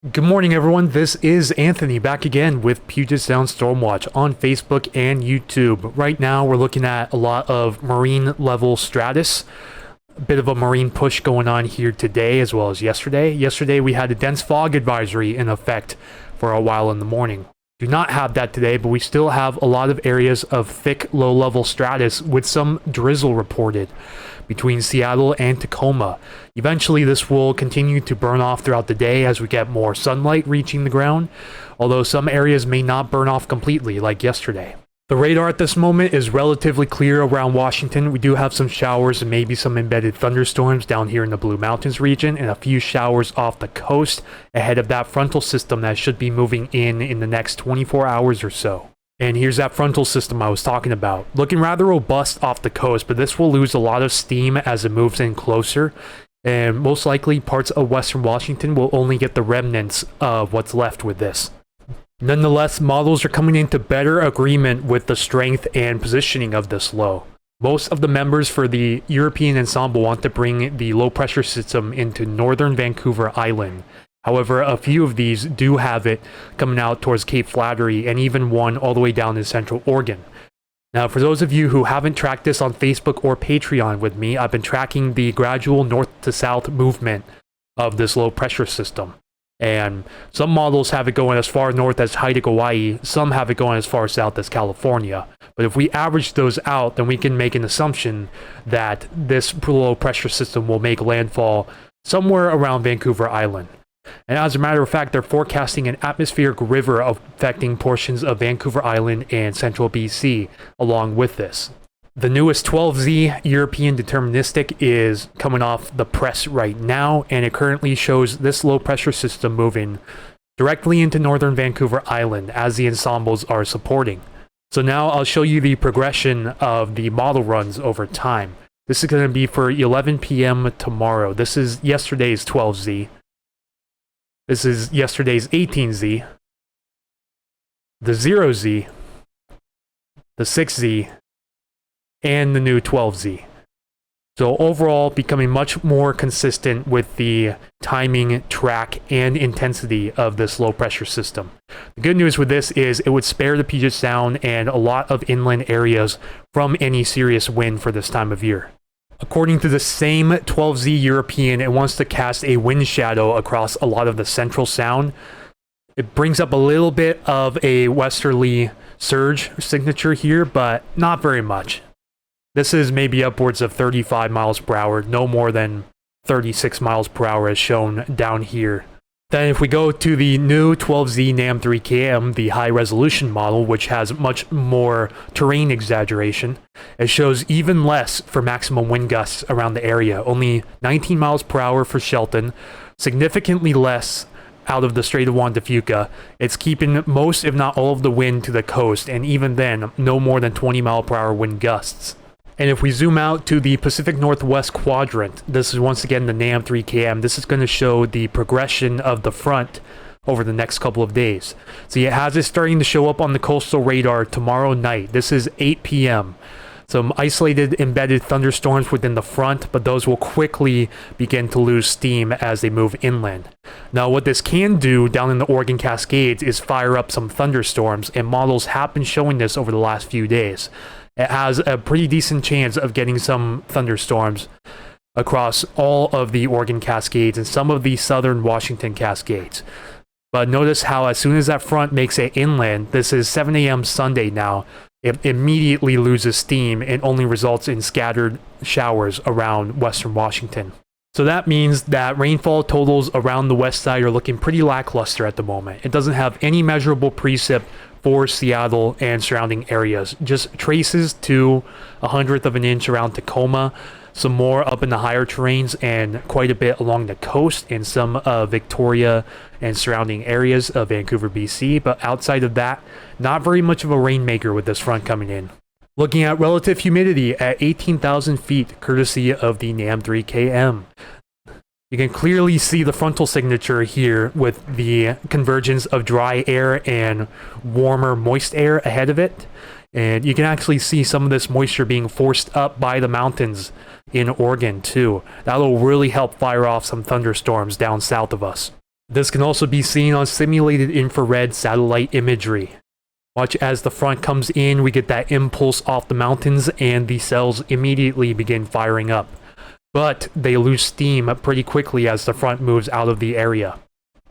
Good morning, everyone. This is Anthony back again with Puget Sound Stormwatch on Facebook and YouTube. Right now, we're looking at a lot of marine level stratus. A bit of a marine push going on here today as well as yesterday. Yesterday, we had a dense fog advisory in effect for a while in the morning. Do not have that today, but we still have a lot of areas of thick low-level stratus with some drizzle reported between Seattle and Tacoma. Eventually, this will continue to burn off throughout the day as we get more sunlight reaching the ground, although some areas may not burn off completely like yesterday. The radar at this moment is relatively clear around Washington. We do have some showers and maybe some embedded thunderstorms down here in the Blue Mountains region and a few showers off the coast ahead of that frontal system that should be moving in the next 24 hours or so. And here's that frontal system I was talking about. Looking rather robust off the coast, but this will lose a lot of steam as it moves in closer. And most likely parts of western Washington will only get the remnants of what's left with this. Nonetheless, models are coming into better agreement with the strength and positioning of this low. Most of the members for the European ensemble want to bring the low pressure system into northern Vancouver Island. However, a few of these do have it coming out towards Cape Flattery and even one all the way down in central Oregon. Now, for those of you who haven't tracked this on Facebook or Patreon with me, I've been tracking the gradual north to south movement of this low pressure system. And some models have it going as far north as Haida, Hawaii. Some have it going as far south as California. But if we average those out, then we can make an assumption that this low pressure system will make landfall somewhere around Vancouver Island. And as a matter of fact, they're forecasting an atmospheric river affecting portions of Vancouver Island and central BC along with this. The newest 12Z European deterministic is coming off the press right now, and it currently shows this low pressure system moving directly into northern Vancouver Island as the ensembles are supporting. So now I'll show you the progression of the model runs over time. This is going to be for 11 p.m. tomorrow. This is yesterday's 12Z. This is yesterday's 18Z, the 0Z, the 6Z, and the new 12Z. So overall, becoming much more consistent with the timing, track, and intensity of this low pressure system. The good news with this is it would spare the Puget Sound and a lot of inland areas from any serious wind for this time of year. According to the same 12Z European, it wants to cast a wind shadow across a lot of the central sound. It brings up a little bit of a westerly surge signature here, but not very much. This is maybe upwards of 35 miles per hour, no more than 36 miles per hour as shown down here. Then if we go to the new 12Z NAM3KM, the high resolution model, which has much more terrain exaggeration, it shows even less for maximum wind gusts around the area, only 19 miles per hour for Shelton, significantly less out of the Strait of Juan de Fuca. It's keeping most, if not all, of the wind to the coast, and even then, no more than 20 mile per hour wind gusts. And if we zoom out to the Pacific Northwest quadrant, this is once again the NAM3KM. This is going to show the progression of the front over the next couple of days. So it has it starting to show up on the coastal radar tomorrow night. This is 8 p.m. Some isolated embedded thunderstorms within the front, but those will quickly begin to lose steam as they move inland. Now, what this can do down in the Oregon Cascades is fire up some thunderstorms, and models have been showing this over the last few days. It has a pretty decent chance of getting some thunderstorms across all of the Oregon Cascades and some of the southern Washington Cascades. But notice how as soon as that front makes it inland, this is 7 a.m. Sunday now, it immediately loses steam and only results in scattered showers around western Washington. So that means that rainfall totals around the west side are looking pretty lackluster at the moment. It doesn't have any measurable precip for Seattle and surrounding areas. Just traces to 1/100 of an inch around Tacoma, some more up in the higher terrains, and quite a bit along the coast and some of Victoria and surrounding areas of Vancouver, BC. But outside of that, not very much of a rainmaker with this front coming in. Looking at relative humidity at 18,000 feet, courtesy of the NAM3KM. You can clearly see the frontal signature here with the convergence of dry air and warmer, moist air ahead of it. And you can actually see some of this moisture being forced up by the mountains in Oregon too. That'll really help fire off some thunderstorms down south of us. This can also be seen on simulated infrared satellite imagery. Watch as the front comes in, we get that impulse off the mountains and the cells immediately begin firing up. But they lose steam pretty quickly as the front moves out of the area.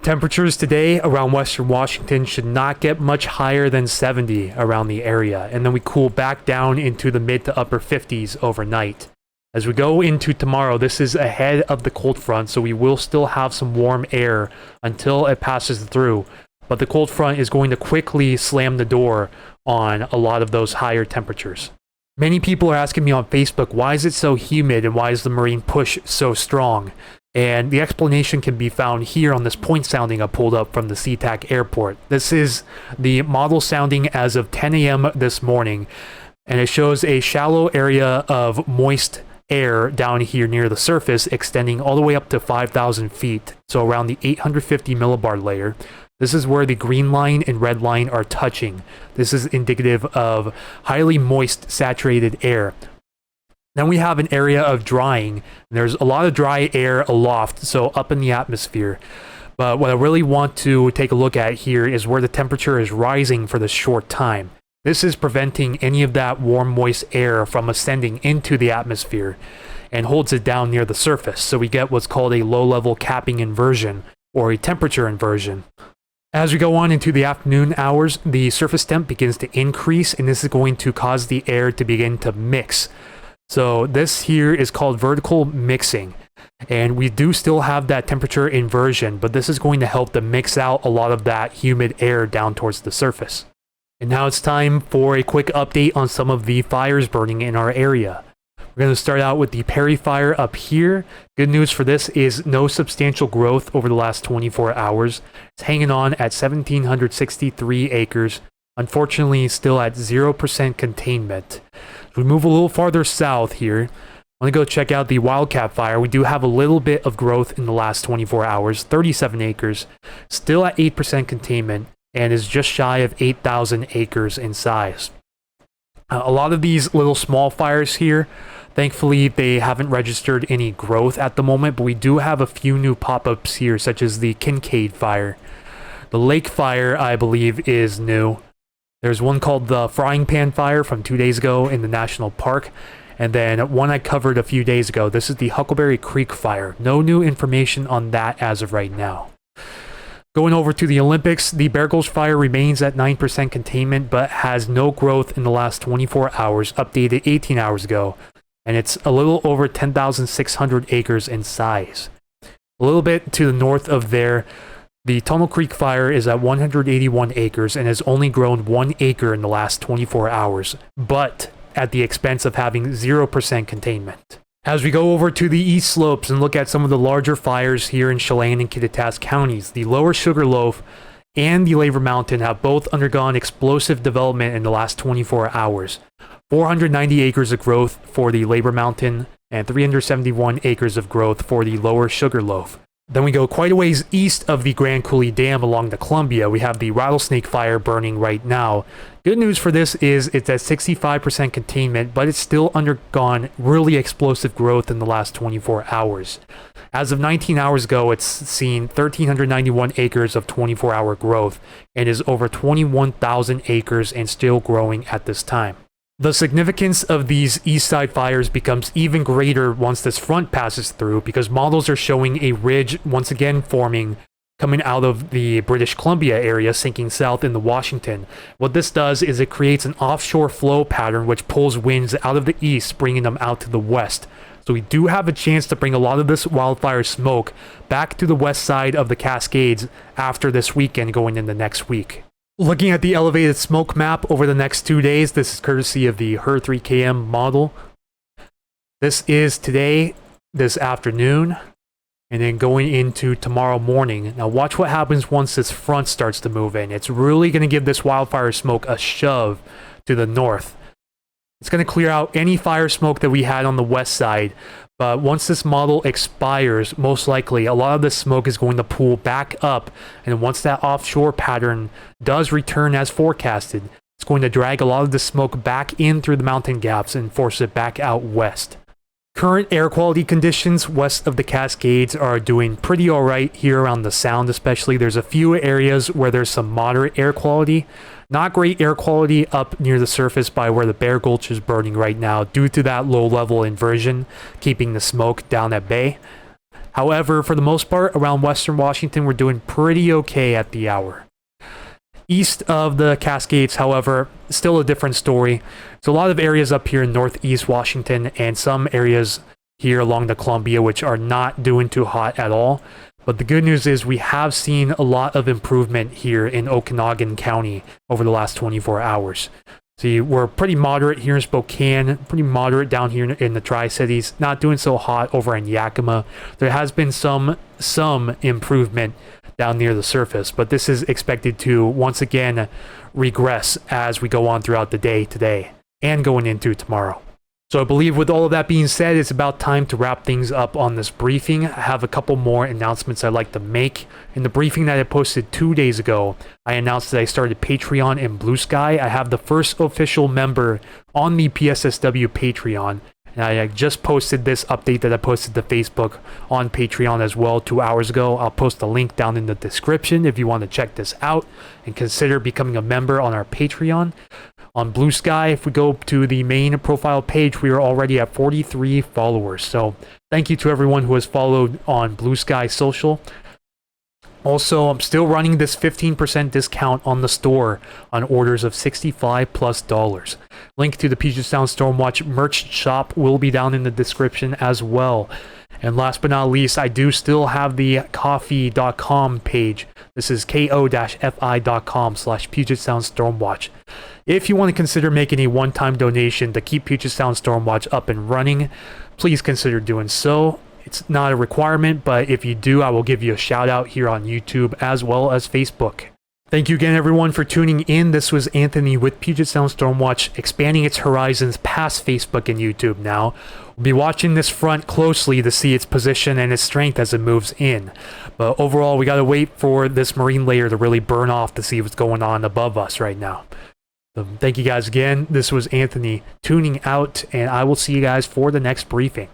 Temperatures today around western Washington should not get much higher than 70 around the area, and then we cool back down into the mid to upper 50s overnight. As we go into tomorrow, this is ahead of the cold front, so we will still have some warm air until it passes through. But the cold front is going to quickly slam the door on a lot of those higher temperatures. Many people are asking me on Facebook, why is it so humid and why is the marine push so strong? And the explanation can be found here on this point sounding I pulled up from the SeaTac airport. This is the model sounding as of 10 a.m. this morning, and it shows a shallow area of moist air down here near the surface extending all the way up to 5,000 feet, so around the 850 millibar layer. This is where the green line and red line are touching. This is indicative of highly moist saturated air. Then we have an area of drying. There's a lot of dry air aloft, so up in the atmosphere. But what I really want to take a look at here is where the temperature is rising for this short time. This is preventing any of that warm, moist air from ascending into the atmosphere and holds it down near the surface. So we get what's called a low-level capping inversion or a temperature inversion. As we go on into the afternoon hours, the surface temp begins to increase, and this is going to cause the air to begin to mix. So this here is called vertical mixing, and we do still have that temperature inversion, but this is going to help to mix out a lot of that humid air down towards the surface. And now it's time for a quick update on some of the fires burning in our area. We're going to start out with the Perry fire up here. Good news for this is no substantial growth over the last 24 hours. It's hanging on at 1,763 acres. Unfortunately, still at 0% containment. As we move a little farther south here, I want to go check out the Wildcat fire. We do have a little bit of growth in the last 24 hours, 37 acres, still at 8% containment, and is just shy of 8,000 acres in size. A lot of these little small fires here, thankfully they haven't registered any growth at the moment, but we do have a few new pop-ups here, such as the Cascades fire. The Lake fire, I believe, is new. There's one called the Frying Pan fire from 2 days ago in the national park, and then one I covered a few days ago. This is the Huckleberry Creek fire. No new information on that as of right now. Going over to the Olympics, the Bear Gulch fire remains at 9% containment, but has no growth in the last 24 hours, updated 18 hours ago, and it's a little over 10,600 acres in size. A little bit to the north of there, the Tunnel Creek fire is at 181 acres and has only grown 1 acre in the last 24 hours, but at the expense of having 0% containment. As we go over to the east slopes and look at some of the larger fires here in Chelan and Kittitas counties, the Lower Sugarloaf and the Labor Mountain have both undergone explosive development in the last 24 hours. 490 acres of growth for the Labor Mountain and 371 acres of growth for the Lower Sugarloaf. Then we go quite a ways east of the Grand Coulee Dam along the Columbia. We have the Rattlesnake fire burning right now. Good news for this is it's at 65% containment, but it's still undergone really explosive growth in the last 24 hours. As of 19 hours ago, it's seen 1,391 acres of 24-hour growth and is over 21,000 acres and still growing at this time. The significance of these east side fires becomes even greater once this front passes through, because models are showing a ridge once again forming coming out of the British Columbia area, sinking south into Washington. What this does is it creates an offshore flow pattern which pulls winds out of the east, bringing them out to the west. So we do have a chance to bring a lot of this wildfire smoke back to the west side of the Cascades after this weekend going into next week. Looking at the elevated smoke map over the next 2 days, this is courtesy of the HER3KM model. This is today, this afternoon, and then going into tomorrow morning. Now watch what happens once this front starts to move in. It's really going to give this wildfire smoke a shove to the north. It's going to clear out any fire smoke that we had on the west side. But once this model expires, most likely a lot of this smoke is going to pool back up, and once that offshore pattern does return as forecasted, it's going to drag a lot of the smoke back in through the mountain gaps and force it back out west. Current air quality conditions west of the Cascades are doing pretty alright here around the Sound especially. There's a few areas where there's some moderate air quality. Not great air quality up near the surface by where the Bear Gulch is burning right now due to that low level inversion keeping the smoke down at bay. However, for the most part around western Washington we're doing pretty okay at the hour. East of the Cascades, however, still a different story. There's a lot of areas up here in northeast Washington and some areas here along the Columbia which are not doing too hot at all. But the good news is we have seen a lot of improvement here in Okanagan County over the last 24 hours. See, we're pretty moderate here in Spokane, pretty moderate down here in the Tri-Cities, not doing so hot over in Yakima. There has been some improvement down near the surface, but this is expected to once again regress as we go on throughout the day today and going into tomorrow. So I believe with all of that being said, it's about time to wrap things up on this briefing. I have a couple more announcements I'd like to make. In the briefing that I posted 2 days ago, I announced that I started Patreon and Blue Sky. I have the first official member on the PSSW Patreon. And I just posted this update that I posted to Facebook on Patreon as well 2 hours ago. I'll post a link down in the description if you want to check this out and consider becoming a member on our Patreon. On Blue Sky, if we go to the main profile page, we are already at 43 followers. So thank you to everyone who has followed on Blue Sky Social. Also, I'm still running this 15% discount on the store on orders of $65+. Link to the Puget Sound Stormwatch merch shop will be down in the description as well. And last but not least, I do still have the coffee.com page. This is ko-fi.com/Puget Sound Stormwatch. If you want to consider making a one-time donation to keep Puget Sound Stormwatch up and running, please consider doing so. It's not a requirement, but if you do, I will give you a shout out here on YouTube as well as Facebook. Thank you again, everyone, for tuning in. This was Anthony with Puget Sound Stormwatch, expanding its horizons past Facebook and YouTube now. We'll be watching this front closely to see its position and its strength as it moves in. But overall, we got to wait for this marine layer to really burn off to see what's going on above us right now. So thank you guys again. This was Anthony tuning out, and I will see you guys for the next briefing.